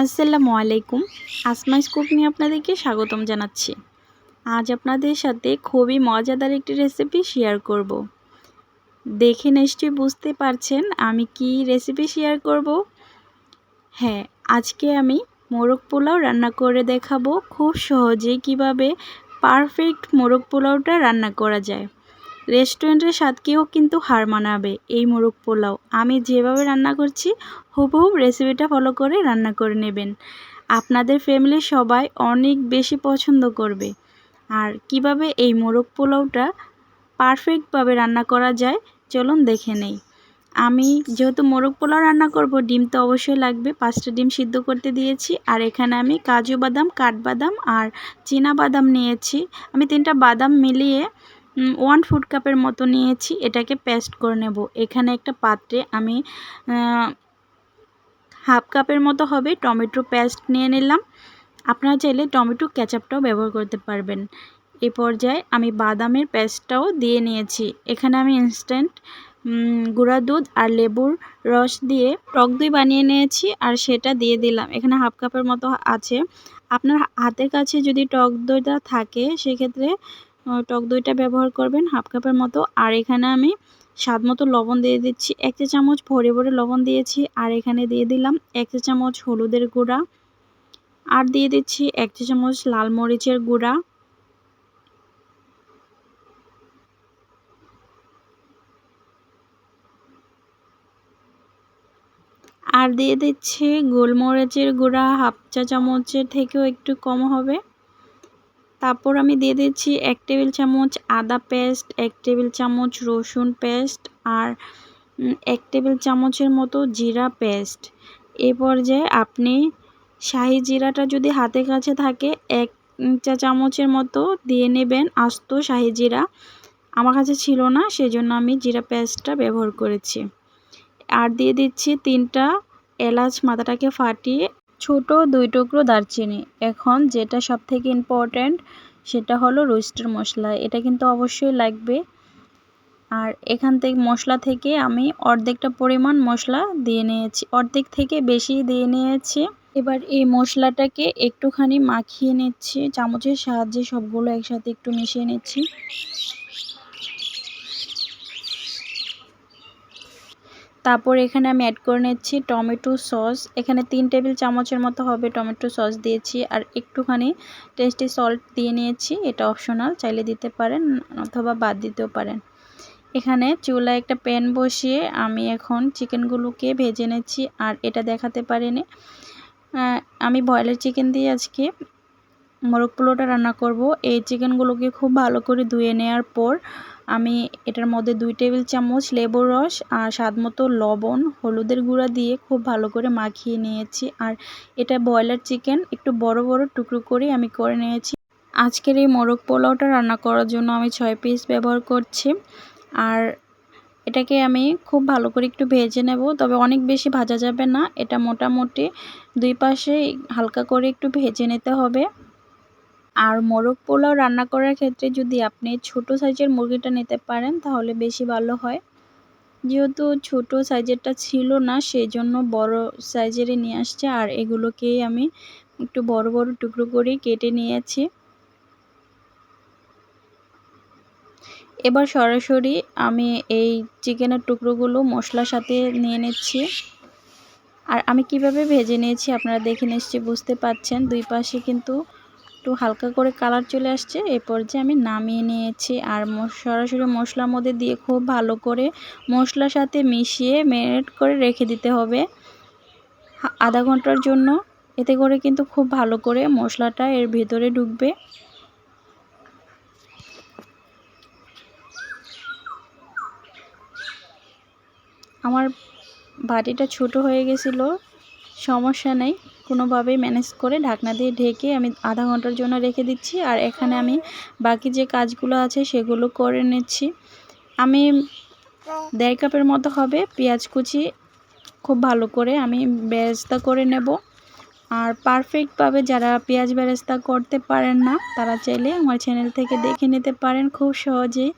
আসসালামু আলাইকুম। আসমাইস কুক নিয়ে আপনাদেরকে স্বাগতম জানাচ্ছি। আজ আপনাদের সাথে খুবই মজাদার একটি রেসিপি শেয়ার করব। দেখে নিশ্চয়ই বুঝতে পারছেন আমি কি রেসিপি শেয়ার করব। হ্যাঁ, আজকে আমি মোরগ পোলাও রান্না করে দেখাবো খুব সহজেই কিভাবে পারফেক্ট মোরগ পোলাওটা রান্না করা যায়। রেস্টুরেন্টের স্বাদকেও কিন্তু হার মানাবে এই মোরগ পোলাও। আমি যেভাবে রান্না করছি হুবহু রেসিপিটা ফলো করে রান্না করে নেবেন। আপনাদের ফ্যামিলির সবাই অনেক বেশি পছন্দ করবে। আর কিভাবে এই মোরগ পোলাওটা পারফেক্টভাবে রান্না করা যায় চলুন দেখে নেই। আমি যেহেতু মোরগ পোলাও রান্না করব, ডিম তো অবশ্যই লাগবে। 5টা ডিম সিদ্ধ করতে দিয়েছি। আর এখানে আমি কাজু বাদাম, কাঠবাদাম আর চীনা বাদাম নিয়েছি। আমি 3টা বাদাম মিলিয়ে 1 ফুড কাপের মতো নিয়েছি। এটাকে পেস্ট করে নেব। এখানে একটা পাত্রে আমি হাফ কাপের মতো হবে টমেটো পেস্ট নিয়ে নিলাম। আপনারা চাইলে টমেটো কেচাপটাও ব্যবহার করতে পারবেন। এই পর্যায়ে আমি বাদামের পেস্টটাও দিয়ে নিয়েছি। এখানে আমি ইনস্ট্যান্ট গুঁড়া দুধ আর লেবুর রস দিয়ে টক দই বানিয়ে নিয়েছি আর সেটা দিয়ে দিলাম। এখানে হাফ কাপের মতো আছে। আপনার হাতের কাছে যদি টক দইটা থাকে সেক্ষেত্রে টক দইটা ব্যবহার করবেন হাফ কাপের মতো। আর এখানে আমি স্বাদ মতো লবণ দিয়ে দিচ্ছি। 1 চা চামচ ভরে ভরে লবণ দিয়েছি। আর এখানে দিয়ে দিলাম 1 চা চামচ হলুদের গুঁড়া। আর দিয়ে দিচ্ছি 1 চা চামচ লাল মরিচের গুঁড়া। আর দিয়ে দিচ্ছি গোলমরিচের গুঁড়া হাফ চা চামচের থেকেও একটু কম হবে। তারপর আমি দিয়ে দিচ্ছি 1 টেবিল চামচ আদা পেস্ট, 1 টেবিল চামচ রসুন পেস্ট আর 1 টেবিল চামচের মতো জিরা পেস্ট। এই পর্যায়ে আপনি শাহি জিরাটা যদি হাতের কাছে থাকে 1 চা চামচের মতো দিয়ে নেবেন আস্ত শাহি জিরা। আমার কাছে ছিল না, সেজন্য আমি জিরা পেস্টটা ব্যবহার করেছি। আর দিয়ে দিচ্ছি 3টা এলাচ মাথাটাকে ফাটিয়ে, ছোট 2 টুকরো দারচিনি। এখন যেটা সবথেকে ইম্পর্ট্যান্ট সেটা হলো রোস্টের মশলা। এটা কিন্তু অবশ্যই লাগবে। আর এখান থেকে মশলা থেকে আমি অর্ধেকটা পরিমাণ মশলা দিয়ে নিয়েছি, অর্ধেক থেকে বেশি দিয়ে নিয়েছি। এবার এই মশলাটাকে একটুখানি মাখিয়ে নিচ্ছি চামচের সাহায্যে, সবগুলো একসাথে একটু মিশিয়ে নিচ্ছি। তারপর এখানে আমি অ্যাড করে নিচ্ছি টমেটো সস। এখানে 3 টেবিল চামচের মতো হবে টমেটো সস দিয়েছি। আর একটুখানি টেস্টি সল্ট দিয়ে নিয়েছি। এটা অপশনাল, চাইলে দিতে পারেন অথবা বাদ দিতেও পারেন। এখানে চুলায় একটা প্যান বসিয়ে আমি এখন চিকেনগুলোকে ভেজে নিচ্ছি। আর এটা দেখাতে পারিনি, আমি ব্রয়লার চিকেন দিয়ে আজকে মোরগ পোলাওটা রান্না করব। এই চিকেনগুলোকে খুব ভালো করে ধুয়ে নেওয়ার পর আমি এটার মধ্যে 2 টেবিল চামচ লেবুর রস আর স্বাদমতো লবণ, হলুদের গুঁড়া দিয়ে খুব ভালো করে মাখিয়ে নিয়েছি। আর এটা ব্রয়লার চিকেন একটু বড় বড় টুকরো করে আমি করে নিয়েছি। আজকের এই মোরগ পোলাওটা রান্না করার জন্য আমি 6 পিস ব্যবহার করছি। আর এটাকে আমি খুব ভালো করে একটু ভেজে নেব, তবে অনেক বেশি ভাজা যাবে না। এটা মোটামুটি 2 পাশে হালকা করে একটু ভেজে নিতে হবে। আর মোরগ পোলাও রান্না করার ক্ষেত্রে যদি আপনি ছোট সাইজের মুরগিটা নিতে পারেন তাহলে বেশি ভালো হয়। যেহেতু ছোট সাইজেরটা ছিল না, সেই জন্য বড় সাইজেরই নিয়ে আসছে। আর এগুলোকেই আমি একটু বড় বড় টুকরো করে কেটে নিয়েছি। এবার সরাসরি আমি এই চিকেনের টুকরোগুলো মশলার সাথে নিয়ে নিচ্ছি। আর আমি কিভাবে ভেজে নিয়েছি আপনারা দেখে নিশ্চয়ই বুঝতে পারছেন। 2 পাশে কিন্তু একটু হালকা করে কালার চলে আসছে। এই পর্যায়ে আমি নামিয়ে নিয়েছি। আর সরাসরি মশলার মধ্যে দিয়ে খুব ভালো করে মশলার সাথে মিশিয়ে ম্যারিনেট করে রেখে দিতে হবে আধা ঘন্টার জন্য। এতে করে কিন্তু খুব ভালো করে মশলাটা এর ভিতরে ঢুকবে। আমার বাটিটা ছোট হয়ে গেছিলো, সমস্যা নেই, কোনোভাবেই ম্যানেজ করে ঢাকনা দিয়ে ঢেকে আমি আধা ঘন্টার জন্য রেখে দিচ্ছি। আর এখানে আমি বাকি যে কাজগুলো আছে সেগুলো করে নিচ্ছি। আমি 1.5 কাপের মতো হবে পেঁয়াজ কুচি খুব ভালো করে আমি বেরেস্তা করে নেব। আর পারফেক্টভাবে যারা পেঁয়াজ বেরেস্তা করতে পারেন না তারা চাইলে আমার চ্যানেল থেকে দেখে নিতে পারেন খুব সহজেই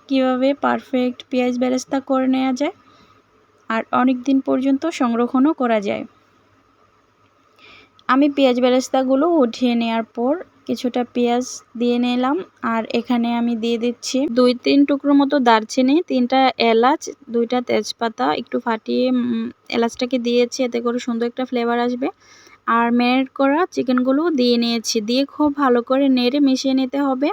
কিভাবে পারফেক্ট পেঁয়াজ বেরেস্তা করে নেওয়া যায় আর অনেক দিন পর্যন্ত সংরক্ষণও করা যায়। আমি পেঁয়াজ বেরেস্তাগুলো উঠিয়ে নেওয়ার পর কিছুটা পেঁয়াজ দিয়ে নিলাম। আর এখানে আমি দিয়ে দিচ্ছি 2-3 টুকরো মতো দারচিনি, 3টা এলাচ, 2টা তেজপাতা একটু ফাটিয়ে এলাচটাকে দিয়েছি, এতে করে সুন্দর একটা ফ্লেভার আসবে। আর ম্যারিনেট করা চিকেনগুলো দিয়ে নিয়েছি, দিয়ে খুব ভালো করে নেড়ে মিশিয়ে নিতে হবে।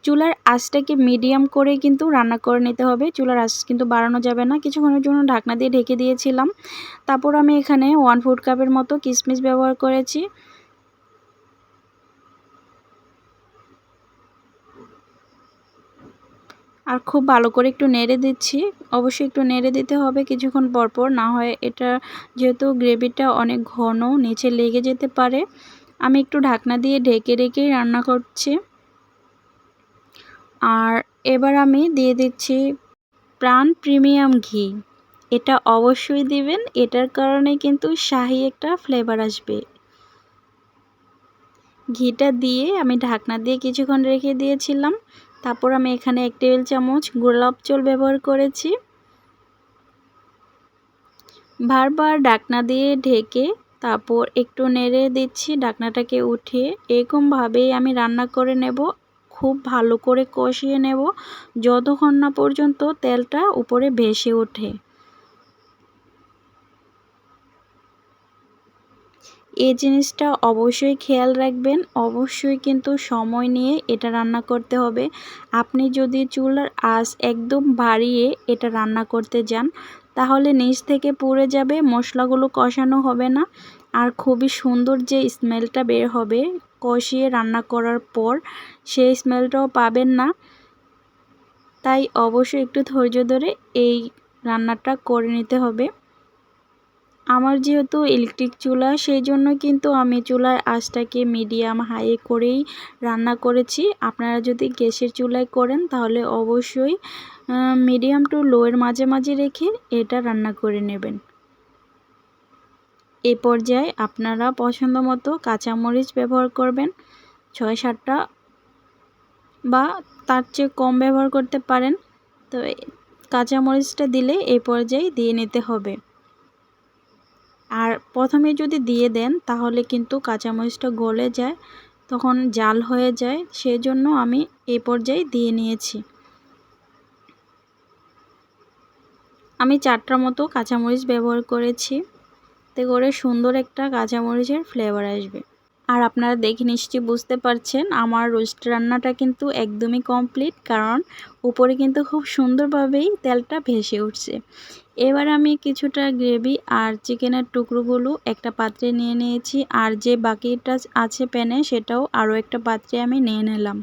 চুলার আঁচটাকে মিডিয়াম করে কিন্তু রান্না করে নিতে হবে, চুলার আঁচ কিন্তু বাড়ানো যাবে না। কিছুক্ষণের জন্য ঢাকনা দিয়ে ঢেকে দিয়েছিলাম। তারপর আমি এখানে 1/4 কাপের মতো কিশমিশ ব্যবহার করেছি। আর খুব ভালো করে একটু নেড়ে দিচ্ছি। অবশ্যই একটু নেড়ে দিতে হবে কিছুক্ষণ পরপর, না হয় এটা যেহেতু গ্রেভিটা অনেক ঘন নিচে লেগে যেতে পারে। আমি একটু ঢাকনা দিয়ে ঢেকে রেখেই রান্না করছি। আর এবার আমি দিয়ে দিচ্ছি প্রাণ প্রিমিয়াম ঘি। এটা অবশ্যই দিবেন, এটার কারণে কিন্তু শাহী একটা ফ্লেভার আসবে। ঘিটা দিয়ে আমি ঢাকনা দিয়ে কিছুক্ষণ রেখে দিয়েছিলাম। তারপর আমি এখানে 1 টেবিল চামচ গোলাপ জল ব্যবহার করেছি। বারবার ঢাকনা দিয়ে ঢেকে তারপর একটু নেড়ে দিচ্ছি, ঢাকনাটাকে উঠিয়ে এরকমভাবেই আমি রান্না করে নেব। খুব ভালো করে কষিয়ে নেব যতক্ষণ না পর্যন্ত তেলটা উপরে ভেসে ওঠে। এই জিনিসটা অবশ্যই খেয়াল রাখবেন, অবশ্যই কিন্তু সময় নিয়ে এটা রান্না করতে হবে। আপনি যদি চুলার আঁচ একদম বাড়িয়ে এটা রান্না করতে যান তাহলে নিচ থেকে পুড়ে যাবে, মশলাগুলো কষানো হবে না, আর খুবই সুন্দর যে স্মেলটা বের হবে কষিয়ে রান্না করার পর সেই স্মেলটাও পাবেন না। তাই অবশ্যই একটু ধৈর্য ধরে এই রান্নাটা করে নিতে হবে। আমার যেহেতু ইলেকট্রিক চুলা, সেই জন্য কিন্তু আমি চুলার আঁচটাকে মিডিয়াম হাই করেই রান্না করেছি। আপনারা যদি গ্যাসের চুলায় করেন তাহলে অবশ্যই মিডিয়াম টু লোয়ের মাঝামাঝি রেখে এটা রান্না করে নেবেন। এই পর্যায়ে আপনারা পছন্দ মতো কাঁচামরিচ ব্যবহার করবেন, 6-7টা বা তার চেয়ে কম ব্যবহার করতে পারেন। তো কাঁচামরিচটা দিলে এই পর্যায়ে দিয়ে নিতে হবে। আর প্রথমে যদি দিয়ে দেন তাহলে কিন্তু কাঁচামরিচটা গলে যায়, তখন জাল হয়ে যায়, সেজন্য আমি এই পর্যায়ে দিয়ে নিয়েছি। আমি 4টার মতো কাঁচামরিচ ব্যবহার করেছি, এতে করে সুন্দর একটা কাঁচামরিচের ফ্লেভার আসবে। আর আপনারা দেখে নিশ্চয়ই বুঝতে পারছেন আমার রোস্ট রান্নাটা কিন্তু একদমই কমপ্লিট, কারণ উপরে কিন্তু খুব সুন্দরভাবেই তেলটা ভেসে উঠছে। এবার আমি কিছুটা গ্রেভি আর চিকেনের টুকরোগুলো একটা পাত্রে নিয়ে নিয়েছি, আর যে বাকিটা আছে প্যানে সেটাও আরও একটা পাত্রে আমি নিয়ে নিলাম।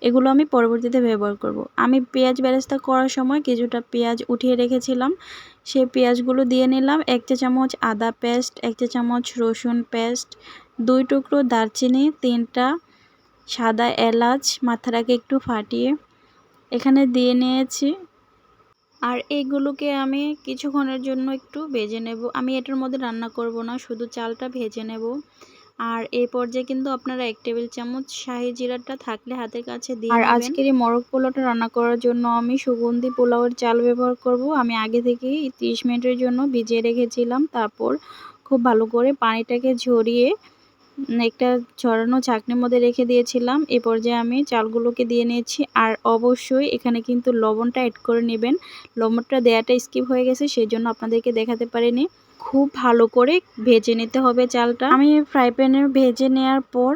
এগুলো আমি পরবর্তীতে ব্যবহার করব। আমি পেঁয়াজ বেরেস্তা করার সময় কিছুটা পেঁয়াজ উঠিয়ে রেখেছিলাম, সেই পেঁয়াজগুলো দিয়ে নিলাম। 1 চা চামচ আদা পেস্ট, 1 চা চামচ রসুন পেস্ট, 2 টুকরো দারচিনি, 3টা সাদা এলাচ মাথার আগে একটু ফাটিয়ে এখানে দিয়ে নিয়েছি। আর এইগুলোকে আমি কিছুক্ষণের জন্য একটু ভেজে নেব। আমি এটার মধ্যে রান্না করব না, শুধু চালটা ভেজে নেব। আর এই পর্যায়ে কিন্তু আপনারা 1 টেবিল চামচ শাহি জিরাটা থাকলে হাতের কাছে দিয়ে নেবেন। আর আজকের এই মোরগ পোলাওটা রান্না করার জন্য আমি সুগন্ধি পোলাওয়ের চাল ব্যবহার করব। আমি আগে থেকেই 30 মিনিটের জন্য ভিজিয়ে রেখেছিলাম। তারপর খুব ভালো করে পানিটাকে ঝরিয়ে একটা ছড়ানো ছাঁকনির মধ্যে রেখে দিয়েছিলাম। এ পর্যায়ে আমি চালগুলোকে দিয়ে নিয়েছি। আর অবশ্যই এখানে কিন্তু লবণটা অ্যাড করে নেবেন। লবণটা দেওয়াটা স্কিপ হয়ে গেছে, সেই জন্য আপনাদেরকে দেখাতে পারিনি। খুব ভালো করে ভেজে নিতে হবে চালটা। আমি ফ্রাই প্যানে ভেজে নেওয়ার পর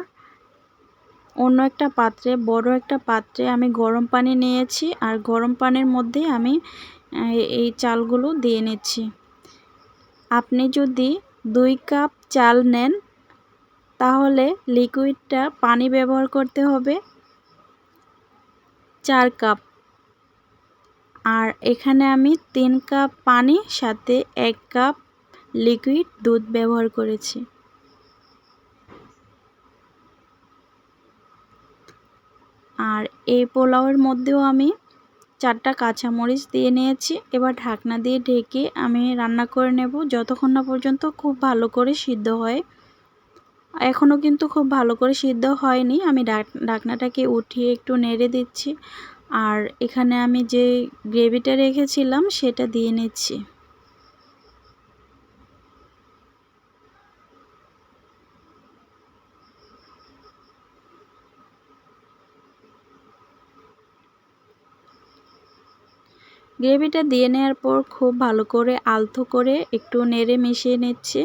অন্য একটা পাত্রে, বড় একটা পাত্রে আমি গরম পানি নিয়েছি, আর গরম পানির মধ্যে আমি এই চালগুলো দিয়ে নিচ্ছি। আপনি যদি 2 কাপ চাল নেন তাহলে লিকুইডটা পানি ব্যবহার করতে হবে 4 কাপ। আর এখানে আমি 3 কাপ পানি সাথে 1 কাপ লিকুইড দুধ ব্যবহার করেছি। আর এই পোলাওয়ের মধ্যেও আমি 4টা কাঁচামরিচ দিয়ে নিয়েছি। এবার ঢাকনা দিয়ে ঢেকে আমি রান্না করে নেব যতক্ষণ না পর্যন্ত খুব ভালো করে সিদ্ধ হয়। এখনও কিন্তু খুব ভালো করে সিদ্ধ হয়নি, আমি ঢাকনাটাকে উঠিয়ে একটু নেড়ে দিচ্ছি। আর এখানে আমি যে গ্রেভিটা রেখেছিলাম সেটা দিয়ে নিচ্ছি। গ্রেভিটা দিয়ে নেওয়ার পর খুব ভালো করে আলতো করে একটু নেড়ে মিশিয়ে নিচ্ছি।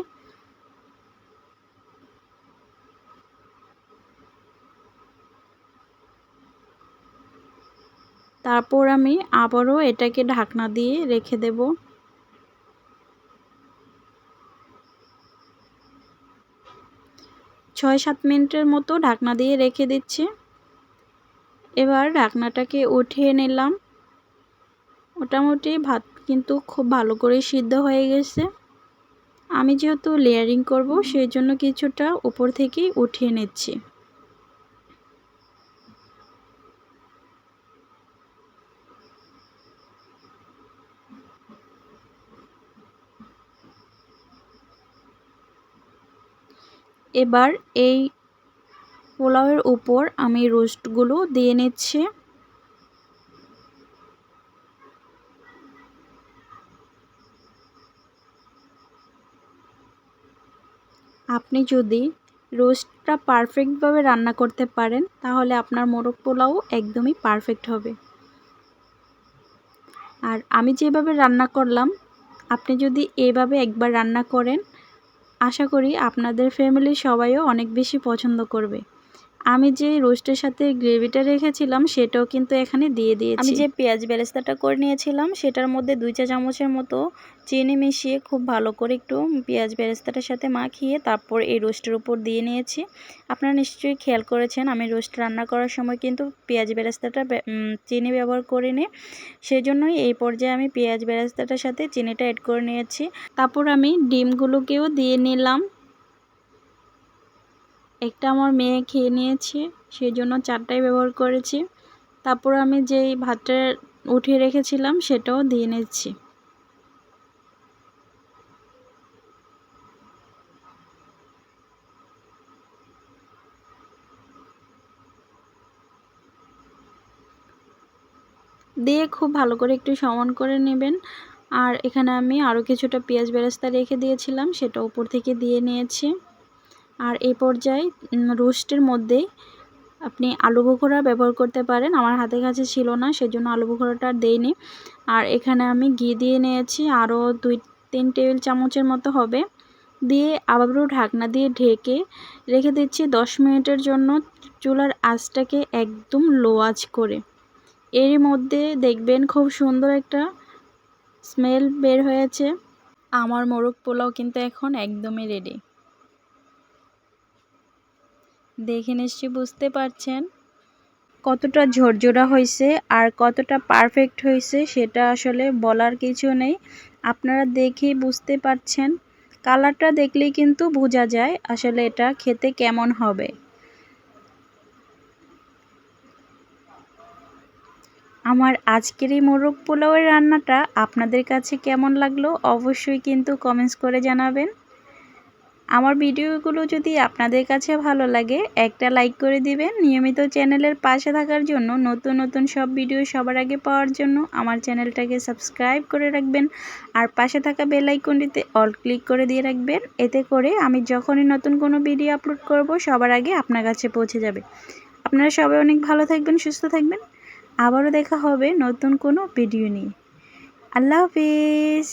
তারপর আমি আবারও এটাকে ঢাকনা দিয়ে রেখে দেব। ৬-৭ মিনিটের মতো ঢাকনা দিয়ে রেখে দিচ্ছি। এবার ঢাকনাটাকে উঠিয়ে নিলাম। মোটামুটি ভাত কিন্তু খুব ভালো করে সিদ্ধ হয়ে গেছে। আমি যেহেতু লেয়ারিং করব সেই জন্য কিছুটা উপর থেকেই উঠিয়ে নিচ্ছি। এবার এই পোলাওয়ের উপর আমি রোস্টগুলো দিয়ে নিচ্ছি। আপনি যদি রোস্টটা পারফেক্টভাবে রান্না করতে পারেন তাহলে আপনার মোরগ পোলাও একদমই পারফেক্ট হবে। আর আমি যেভাবে রান্না করলাম, আপনি যদি এভাবে একবার রান্না করেন, আশা করি আপনাদের ফ্যামিলির সবাইও অনেক বেশি পছন্দ করবে। আমি যে রোস্টের সাথে গ্রেভিটা রেখেছিলাম সেটাও কিন্তু এখানে দিয়ে দিয়েছি। আমি যে পেঁয়াজ বেরেস্তাটা করে নিয়েছিলাম সেটার মধ্যে 2 চা চামচের মতো চিনি মিশিয়ে খুব ভালো করে একটু পেঁয়াজ বেরেস্তাটার সাথে মাখিয়ে তারপর এই রোস্টের উপর দিয়ে নিয়েছি। আপনারা নিশ্চয়ই খেয়াল করেছেন আমি রোস্ট রান্না করার সময় কিন্তু পেঁয়াজ বেরেস্তাটা চিনি ব্যবহার করিনি। সেজন্যই এই পর্যায়ে আমি পেঁয়াজ বেরেস্তাটার সাথে চিনিটা অ্যাড করে নিয়েছি। তারপর আমি ডিমগুলোকেও দিয়ে নিলাম। একটা আমার মেয়ে খেয়ে নিয়েছে, সেই জন্য 4টাই ব্যবহার করেছি। তারপর আমি যেই ভাতটা উঠিয়ে রেখেছিলাম সেটাও দিয়ে নিচ্ছি। দিয়ে খুব ভালো করে একটু সমান করে নেবেন। আর এখানে আমি আরও কিছুটা পেঁয়াজ বেরেস্তা রেখে দিয়েছিলাম, সেটা উপর থেকে দিয়ে নিয়েছি। আর এই পর্যায়ে রোস্টের মধ্যেই আপনি আলু বোখরা ব্যবহার করতে পারেন। আমার হাতের কাছে ছিল না, সেজন্য আলু বোখরাটা আর দেইনি। আর এখানে আমি ঘি দিয়ে নিয়েছি আরও 2-3 টেবিল চামচের মতো হবে। দিয়ে আবারও ঢাকনা দিয়ে ঢেকে রেখে দিচ্ছি 10 মিনিটের জন্য, চুলার আঁচটাকে একদম লো আঁচ করে। এরই মধ্যে দেখবেন খুব সুন্দর একটা স্মেল বের হয়েছে। আমার মোরগ পোলাও কিন্তু এখন একদমই রেডি। দেখে নিশ্চয়ই বুঝতে পারছেন কতটা ঝরঝরা হয়েছে আর কতটা পারফেক্ট হয়েছে, সেটা আসলে বলার কিছু নেই। আপনারা দেখেই বুঝতে পারছেন। কালারটা দেখলেই কিন্তু বোঝা যায় আসলে এটা খেতে কেমন হবে। আমার আজকের এই মোরগ পোলাওয়ের রান্নাটা আপনাদের কাছে কেমন লাগলো অবশ্যই কিন্তু কমেন্টস করে জানাবেন। আমার ভিডিওগুলো যদি আপনাদের কাছে ভালো লাগে একটা লাইক করে দিবেন। নিয়মিত চ্যানেলের পাশে থাকার জন্য, নতুন নতুন সব ভিডিও সবার আগে পাওয়ার জন্য আমার চ্যানেলটাকে সাবস্ক্রাইব করে রাখবেন। আর পাশে থাকা বেল আইকনটিতে অল ক্লিক করে দিয়ে রাখবেন। এতে করে আমি যখনই নতুন কোনো ভিডিও আপলোড করব সবার আগে আপনার কাছে পৌঁছে যাবে। আপনারা সবাই অনেক ভালো থাকবেন, সুস্থ থাকবেন। আবারও দেখা হবে নতুন কোনো ভিডিও নিয়ে। আল্লাহ হাফিজ।